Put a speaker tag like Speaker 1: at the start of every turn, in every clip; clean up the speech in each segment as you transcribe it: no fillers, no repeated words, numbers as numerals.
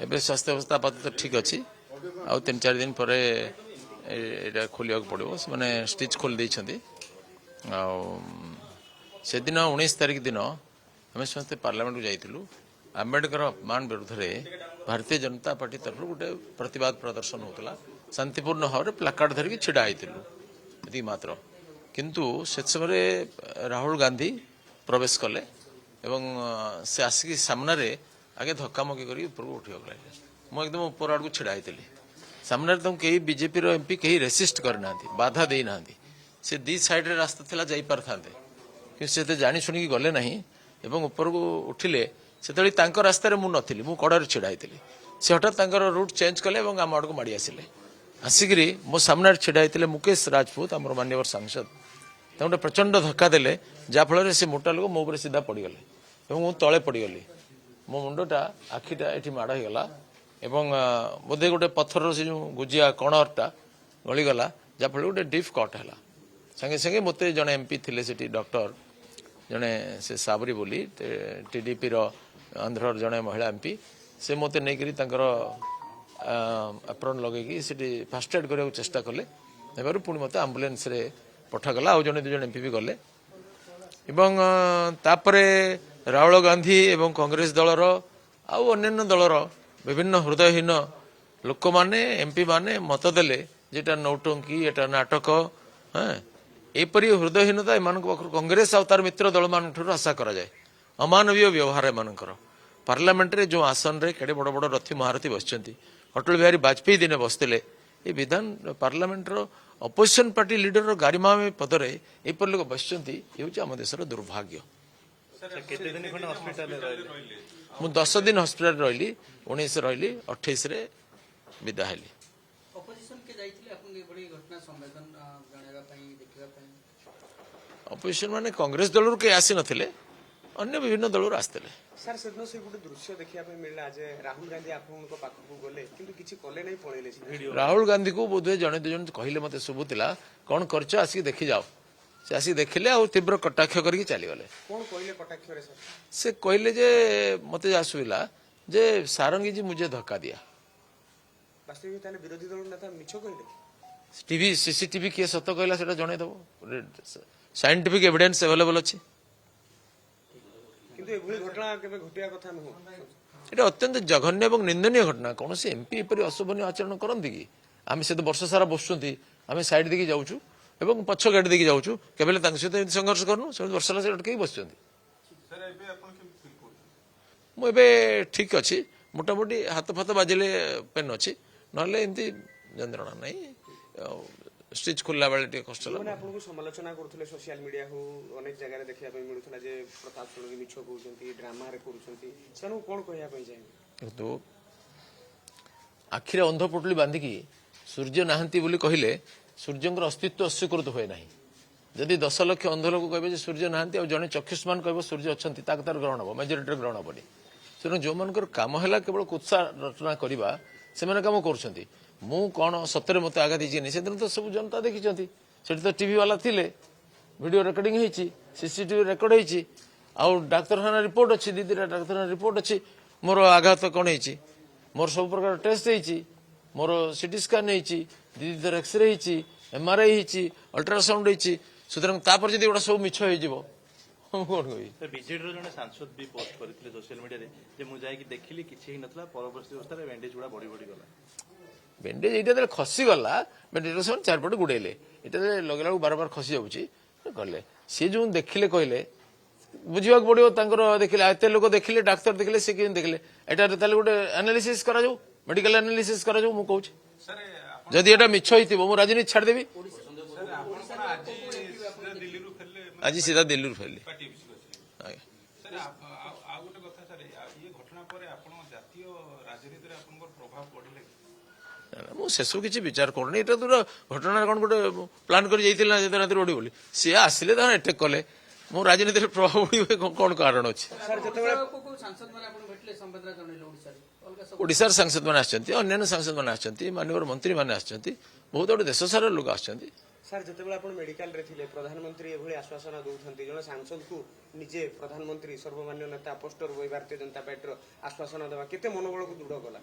Speaker 1: ଏବେ ସ୍ୱାସ୍ଥ୍ୟ ଅବସ୍ଥା ଆପାତତ ଠିକ୍ ଅଛି ଆଉ 3-4 ଦିନ ପରେ ଏଇଟା ଖୋଲିବାକୁ ପଡ଼ିବ ସେମାନେ ଷ୍ଟିଚ୍ ଖୋଲି ଦେଇଛନ୍ତି ଆଉ ସେଦିନ 19 ତାରିଖ ଦିନ ଆମେ ସମସ୍ତେ ପାର୍ଲାମେଣ୍ଟକୁ ଯାଇଥିଲୁ ଆମ୍ବେଦକର ଅପମାନ ବିରୁଦ୍ଧରେ ଭାରତୀୟ ଜନତା ପାର୍ଟି ତରଫରୁ ଗୋଟେ ପ୍ରତିବାଦ ପ୍ରଦର୍ଶନ ହେଉଥିଲା ଶାନ୍ତିପୂର୍ଣ୍ଣ ଭାବରେ ପ୍ଲାକାର୍ଡ ଧରିକି ଛିଡ଼ା ହେଇଥିଲୁ ଏତିକି ମାତ୍ର କିନ୍ତୁ ସେ ସମୟରେ ରାହୁଲ ଗାନ୍ଧୀ ପ୍ରବେଶ କଲେ ଏବଂ ସେ ଆସିକି ସାମ୍ନାରେ ଆଗେ ଧକ୍କାମକି କରି ଉପରକୁ ଉଠିବାକୁ ଲାଗିଲେ ମୁଁ ଏକଦମ ଉପର ଆଡ଼କୁ ଛିଡ଼ା ହେଇଥିଲି ସାମ୍ନାରେ ତାଙ୍କୁ କେହି ବିଜେପିର ଏମ୍ପି କେହି ରେସିଷ୍ଟ କରିନାହାନ୍ତି ବାଧା ଦେଇନାହାନ୍ତି ସେ ଦି ସାଇଡ୍ରେ ରାସ୍ତା ଥିଲା ଯାଇପାରିଥାନ୍ତେ କିନ୍ତୁ ସେ ଜାଣି ଶୁଣିକି ଗଲେ ନାହିଁ ଏବଂ ଉପରକୁ ଉଠିଲେ ସେତେବେଳେ ତାଙ୍କ ରାସ୍ତାରେ ମୁଁ ନଥିଲି ମୁଁ କଡ଼ରେ ଛିଡ଼ା ହେଇଥିଲି ସେ ହଠାତ୍ ତାଙ୍କର ରୁଟ୍ ଚେଞ୍ଜ କଲେ ଏବଂ ଆମ ଆଡ଼କୁ ମାଡ଼ି ଆସିଲେ ଆସିକିରି ମୋ ସାମ୍ନାରେ ଛିଡ଼ା ହେଇଥିଲେ ମୁକେଶ ରାଜପୁତ ଆମର ମାନ୍ୟବର ସାଂସଦ ତାଙ୍କୁ ଗୋଟେ ପ୍ରଚଣ୍ଡ ଧକ୍କା ଦେଲେ ଯାହାଫଳରେ ସେ ମୋଟା ଲୋକ ମୋ ଉପରେ ସିଧା ପଡ଼ିଗଲେ ଏବଂ ମୁଁ ତଳେ ପଡ଼ିଗଲି ମୋ ମୁଣ୍ଡଟା ଆଖିଟା ଏଠି ମାଡ଼ ହେଇଗଲା ଏବଂ ବୋଧେ ଗୋଟେ ପଥରର ସେ ଯେଉଁ ଗୁଜିଆ କଣରଟା ଗଳିଗଲା ଯାହାଫଳରେ ଗୋଟେ ଡିପ୍ କଟ୍ ହେଲା ସାଙ୍ଗେ ସାଙ୍ଗେ ମୋତେ ଜଣେ ଏମ୍ପି ଥିଲେ ସେଠି ଡକ୍ଟର ଜଣେ ସେ ସାବରୀ ବୋଲି ଟିଡିପିର ଆନ୍ଧ୍ରର ଜଣେ ମହିଳା ଏମ୍ପି ସେ ମୋତେ ନେଇକରି ତାଙ୍କର ଆପ୍ରନ୍ ଲଗେଇକି ସେଠି ଫାଷ୍ଟ ଏଡ୍ କରିବାକୁ ଚେଷ୍ଟା କଲେ ଏବାରୁ ପୁଣି ମୋତେ ଆମ୍ବୁଲାନ୍ସରେ ପଠାଗଲା ଆଉ ଜଣେ 2 ଜଣ ଏମ୍ପି ବି ଗଲେ ଏବଂ ତାପରେ ରାହୁଲ ଗାନ୍ଧୀ ଏବଂ କଂଗ୍ରେସ ଦଳର ଆଉ ଅନ୍ୟାନ୍ୟ ଦଳର ବିଭିନ୍ନ ହୃଦୟହୀନ ଲୋକମାନେ ଏମ୍ପି ମାନେ ମତ ଦେଲେ ଯେଟା ନୌଟଙ୍କି ଏଟା ନାଟକ ଏପରି ହୃଦୟହୀନତା ଏମାନଙ୍କ ପାଖରୁ କଂଗ୍ରେସ ଆଉ ତାର ମିତ୍ର ଦଳମାନଙ୍କଠାରୁ ଆଶା କରାଯାଏ ଅମାନବୀୟ ବ୍ୟବହାର ଏମାନଙ୍କର ପାର୍ଲାମେଣ୍ଟରେ ଯେଉଁ ଆସନରେ କେଡ଼େ ବଡ଼ ବଡ଼ ରଥୀ ମହାରଥୀ ବସିଛନ୍ତି ଅଟଳ ବିହାରୀ ବାଜପେୟୀ ଦିନେ ବସିଥିଲେ ଏ ବିଧାନ ପାର୍ଲାମେଣ୍ଟର ଅପୋଜିସନ ପାର୍ଟି ଲିଡରର ଗାରିମାମୟ ପଦରେ ଏପରି ଲୋକ ବସିଛନ୍ତି ଏ ହେଉଛି ଆମ ଦେଶର ଦୁର୍ଭାଗ୍ୟ ମୁଁ 10 ଦିନ ହସ୍ପିଟାଲରେ ରହିଲି 19 ରହିଲି 28ରେ ବିଦା ହେଲି ଅପୋଜିସନ ମାନେ କଂଗ୍ରେସ ଦଳରୁ କେହି ଆସିନଥିଲେ ଅନ୍ୟ ବିଭିନ୍ନ ଦଳରୁ ଆସିଥିଲେ
Speaker 2: ସାର୍ ସେଦିନ ସେ ଗୋଟେ ଦୃଶ୍ୟ ଦେଖିବା ପାଇଁ ମିଳିଲା ଯେ ରାହୁଲ ଗାନ୍ଧୀ ଆପଣଙ୍କ ପାଖକୁ ଗଲେ କିନ୍ତୁ କିଛି କଲେ ନାହିଁ ପଳେଇଲେ
Speaker 1: ରାହୁଲ ଗାନ୍ଧୀକୁ ବୋଧହୁଏ ଜଣେ 2 ଜଣ କହିଲେ ମୋତେ ଶୁଭୁଥିଲା କ'ଣ କରିଛ ଆସିକି ଦେଖିଯାଅ ସେ ଆସିକି ଦେଖିଲେ ଆଉ ତୀବ୍ର କଟାକ୍ଷ କରିକି ଚାଲିଗଲେ
Speaker 2: କ'ଣ କହିଲେ କଟାକ୍ଷରେ ସାର୍
Speaker 1: ସେ କହିଲେ ଯେ ମୋତେ ଯାହା ଶୁଭିଲା ଯେ ସାରଙ୍ଗୀଜି ମୁझे ଧକ୍କା ଦିଆ
Speaker 2: ବାସ୍ତବିକ ତାହେଲେ ବିରୋଧୀ ଦଳ ନେତା ମିଛ କହିଲେ
Speaker 1: ଟିଭି ସିସିଟିଭି କିଏ ସତ କହିଲା ସେଟା ଜଣେଇଦେବ ସାଇଣ୍ଟିଫିକ ଏଭିଡେନ୍ସ ଆଭେଲେବଲ ଅଛି
Speaker 2: କିନ୍ତୁ ଏଭଳି ଘଟଣା କେବେ ଘଟିବା କଥା ନୁହଁ
Speaker 1: এটা অত্যন্ত জঘন্য এবং নিন্দনীয় ঘটনা কৌশি এমপি এপরি অশোভনীয় আচরণ করতে কি আমি সে তো বর্ষ সারা বসুঁচ আমি সাইড দিকে যাচ্ছু এবং পছ গেট দিকে যাচ্ছু কেবে তাঙ্ক সহ এমনি সংঘর্ষ করনু সে বর্ষ সারা সে অটকাই বসছেন মু এবে ঠিক অছি মোটামুটি হাত ফাত বাজিলে পেন অছি নহলে এমতি যন্ত্রণা নাই ଷ୍ଟିଚ୍ ଖୋଲିଲା ବେଳେ ଟିକେ କଷ୍ଟ
Speaker 2: ଲାଗେ ଆପଣଙ୍କୁ ସମାଲୋଚନା କରୁଥିଲେ ସୋସିଆଲ ମିଡିଆ ହଉ ଅନେକ ଜାଗାରେ ଦେଖିବା ପାଇଁ ମିଳୁଥିଲା ଯେ ପ୍ରତାପ ଷଡ଼ଙ୍ଗୀ ମିଛ କହୁଛନ୍ତି ଡ୍ରାମାରେ କରୁଛନ୍ତି ସେମାନଙ୍କୁ କ'ଣ କହିବା ପାଇଁ ଚାହିଁବେ
Speaker 1: କିନ୍ତୁ ଆଖିରେ ଅନ୍ଧ ପୁଟୁଳି ବାନ୍ଧିକି ସୂର୍ଯ୍ୟ ନାହାନ୍ତି ବୋଲି କହିଲେ ସୂର୍ଯ୍ୟଙ୍କର ଅସ୍ତିତ୍ୱ ଅସ୍ୱୀକୃତ ହୁଏ ନାହିଁ ଯଦି 10 ଲକ୍ଷ ଅନ୍ଧ ଲୋକ କହିବେ ଯେ ସୂର୍ଯ୍ୟ ନାହାନ୍ତି ଆଉ ଜଣେ ଚକ୍ଷୁଷ୍ମାନ କହିବ ସୂର୍ଯ୍ୟ ଅଛନ୍ତି ତାକୁ ତାର ଗ୍ରହଣ ହେବ ମେଜରିଟିର ଗ୍ରହଣ ହେବନି ତେଣୁ ଯେଉଁମାନଙ୍କର କାମ ହେଲା କେବଳ କୁତ୍ସା ରଚନା କରିବା ସେମାନେ କାମ କରୁଛନ୍ତି ମୁଁ କ'ଣ ସତରେ ମୋତେ ଆଘାତ ଦେଇଛି ସେଦିନ ତ ସବୁ ଜନତା ଦେଖିଛନ୍ତି ସେଠି ତ ଟିଭି ବାଲା ଥିଲେ ଭିଡ଼ିଓ ରେକର୍ଡିଂ ହେଇଛି ସିସିଟିଭି ରେକର୍ଡ ହେଇଛି ଆଉ ଡାକ୍ତରଖାନା ରିପୋର୍ଟ ଅଛି 2-3ଟା ଡାକ୍ତରଖାନା ରିପୋର୍ଟ ଅଛି ମୋର ଆଘାତ କ'ଣ ହେଇଛି ମୋର ସବୁ ପ୍ରକାର ଟେଷ୍ଟ ହେଇଛି ମୋର ସିଟି ସ୍କାନ୍ ହେଇଛି 2 ଥର ଏକ୍ସରେ ହେଇଛି MRI ହେଇଛି ଅଲ୍ଟ୍ରାସାଉଣ୍ଡ ହେଇଛି ସୁତରାଂ ତାପରେ ଯଦି ଏଗୁଡ଼ା ସବୁ ମିଛ ହେଇଯିବ ମୁଁ କ'ଣ କହିବି
Speaker 3: ବିଜେଡିର ଜଣେ ସାଂସଦ ବି ପୋଷ୍ଟ କରିଥିଲେ ସୋସିଆଲ ମିଡିଆରେ ଯେ ମୁଁ ଯାଇକି ଦେଖିଲି କିଛି ହେଇନଥିଲା ପରବର୍ତ୍ତୀ ଅବସ୍ଥାରେ ବ୍ୟାଣ୍ଡେଜ ଗୁଡ଼ା ବଢି ଗଲା
Speaker 1: ବେଣ୍ଡେଜ ଏଇଟା ଯେତେବେଳେ ଖସିଗଲା ବେଣ୍ଡେଜ ସେମାନେ 4 ପଟେ ଗୁଡେଇଲେ ଏଇଟା ଲଗେଇଲା ବେଳକୁ ବାରବାର ଖସି ଯାଉଛି କଲେ ସିଏ ଯେଉଁ ଦେଖିଲେ କହିଲେ ବୁଝିବାକୁ ପଡିବ ତାଙ୍କର ଦେଖିଲେ ଏତେ ଲୋକ ଦେଖିଲେ ଡାକ୍ତର ଦେଖିଲେ ସେ କେମିତି ଦେଖିଲେ ଏଟାରେ ତାହେଲେ ଗୋଟେ ଆନାଲିସିସ୍ କରାଯାଉ ମେଡିକାଲ ଆନାଲିସିସ୍ କରାଯାଉ ମୁଁ କହୁଛି ଯଦି ଏଟା ମିଛ ହେଇଥିବ ମୁଁ ରାଜନୀତି ଛାଡ଼ିଦେବି ଆଜି ସିଧା ଦିଲ୍ଲୀରୁ ଫେରିଲି ମୁଁ ସେସବୁ କିଛି ବିଚାର କରୁନି ଏଇଟା ତ ଘଟଣା କ'ଣ ଗୋଟେ ପ୍ଲାନ୍ କରି ଯାଇଥିଲା ନା ଯେତେ ରାତିରେ ଓଡ଼ି ବୋଲି ସିଏ ଆସିଲେ ତାଙ୍କର ଆଟାକ୍ କଲେ ମୁଁ ରାଜନୀତିରେ ପ୍ରଭାବ ପଡ଼ିବ କ'ଣ କାରଣ ଅଛି ଓଡ଼ିଶାର ସାଂସଦ ମାନେ ଆସିଛନ୍ତି ଅନ୍ୟାନ୍ୟ ସାଂସଦ ମାନେ ଆସିଛନ୍ତି ମାନ୍ୟବର ମନ୍ତ୍ରୀମାନେ ଆସିଛନ୍ତି ବହୁତ ଗୋଟେ ଦେଶ ସାରା ଲୋକ ଆସିଛନ୍ତି
Speaker 2: ସାର୍ ଯେତେବେଳେ ଆପଣ ମେଡିକାଲରେ ଥିଲେ ପ୍ରଧାନମନ୍ତ୍ରୀ ଏଭଳି ଆଶ୍ୱାସନା ଦଉଛନ୍ତି ଜଣେ ସାଂସଦକୁ ନିଜେ ପ୍ରଧାନମନ୍ତ୍ରୀ ସର୍ବମାନ୍ୟ ନେତା ଅପୋଷ୍ଟର ହୋଇ ଭାରତୀୟ ଜନତା ପାର୍ଟିର ଆଶ୍ୱାସନା ଦେବା କେତେ ମନୋବଳକୁ ଦୃଢ କଲା?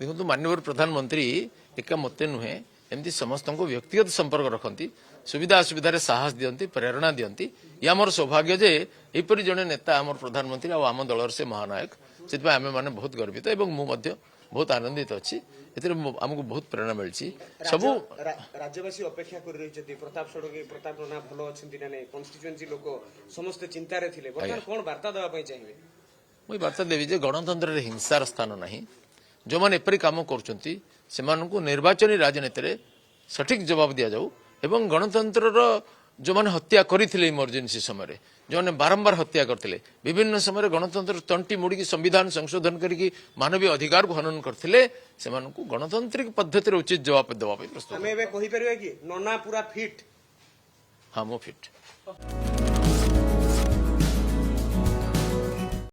Speaker 1: ଦେଖନ୍ତୁ ମାନ୍ୟବର ପ୍ରଧାନମନ୍ତ୍ରୀ ଏକା ମତେ ନୁହେଁ ଏମିତି ସମସ୍ତଙ୍କୁ ବ୍ୟକ୍ତିଗତ ସମ୍ପର୍କ ରଖନ୍ତି ସୁବିଧା ଅସୁବିଧାରେ ସାହସ ଦିଅନ୍ତି ପ୍ରେରଣା ଦିଅନ୍ତି ଇଏ ଆମର ସୌଭାଗ୍ୟ ଯେ ଏପରି ଜଣେ ନେତା ଆମର ପ୍ରଧାନମନ୍ତ୍ରୀ ଆଉ ଆମ ଦଳର ସେ ମହାନାୟକ ସେଥିପାଇଁ ଆମେ ମାନେ ବହୁତ ଗର୍ବିତ ଏବଂ ମୁଁ ମଧ୍ୟ ବହୁତ ଆନନ୍ଦିତ ଅଛି ଏଥିରେ ଆମକୁ ବହୁତ ପ୍ରେରଣା ମିଳିଛି ସବୁ
Speaker 2: ରାଜ୍ୟବାସୀ ଅପେକ୍ଷା କରି ରହିଛନ୍ତି ପ୍ରତାପ ଷଡଙ୍ଗୀ ପ୍ରତାପ ନନା ଭଲ ଅଛନ୍ତି ନା ନାଇଁ କନଷ୍ଟିଚୁଏନ୍ସି ଲୋକ ସମସ୍ତେ ଚିନ୍ତାରେ ଥିଲେ ବର୍ତ୍ତମାନ କଣ ବାର୍ତ୍ତା ଦେବା ପାଇଁ ଚାହିଁବେ?
Speaker 1: ମୁଁ ଏ ବାର୍ତ୍ତା ଦେବି ଯେ ଗଣତନ୍ତ୍ରରେ ହିଂସାର ସ୍ଥାନ ନାହିଁ ଯେଉଁମାନେ ଏପରି କାମ କରୁଛନ୍ତି ସେମାନଙ୍କୁ ନିର୍ବାଚନୀ ରାଜନୀତିରେ ସଠିକ ଜବାବ ଦିଆଯାଉ ଏବଂ ଗଣତନ୍ତ୍ରର ଯେଉଁମାନେ ହତ୍ୟା କରିଥିଲେ ଇମର୍ଜେନ୍ସି ସମୟରେ ଯେଉଁମାନେ ବାରମ୍ବାର ହତ୍ୟା କରିଥିଲେ ବିଭିନ୍ନ ସମୟରେ ଗଣତନ୍ତ୍ର ତଣ୍ଟି ମୋଡ଼ିକି ସମ୍ବିଧାନ ସଂଶୋଧନ କରିକି ମାନବୀୟ ଅଧିକାରକୁ ହନନ କରିଥିଲେ ସେମାନଙ୍କୁ ଗଣତାନ୍ତ୍ରିକ ପଦ୍ଧତିରେ ଉଚିତ ଜବାବ ଦେବା ପାଇଁ ପ୍ରସ୍ତୁତ
Speaker 2: ଆମେ ଏବେ କହିପାରିବା କି ନନା ପୁରା ଫିଟ୍?
Speaker 1: ହଁ ମୁଁ ଫିଟ୍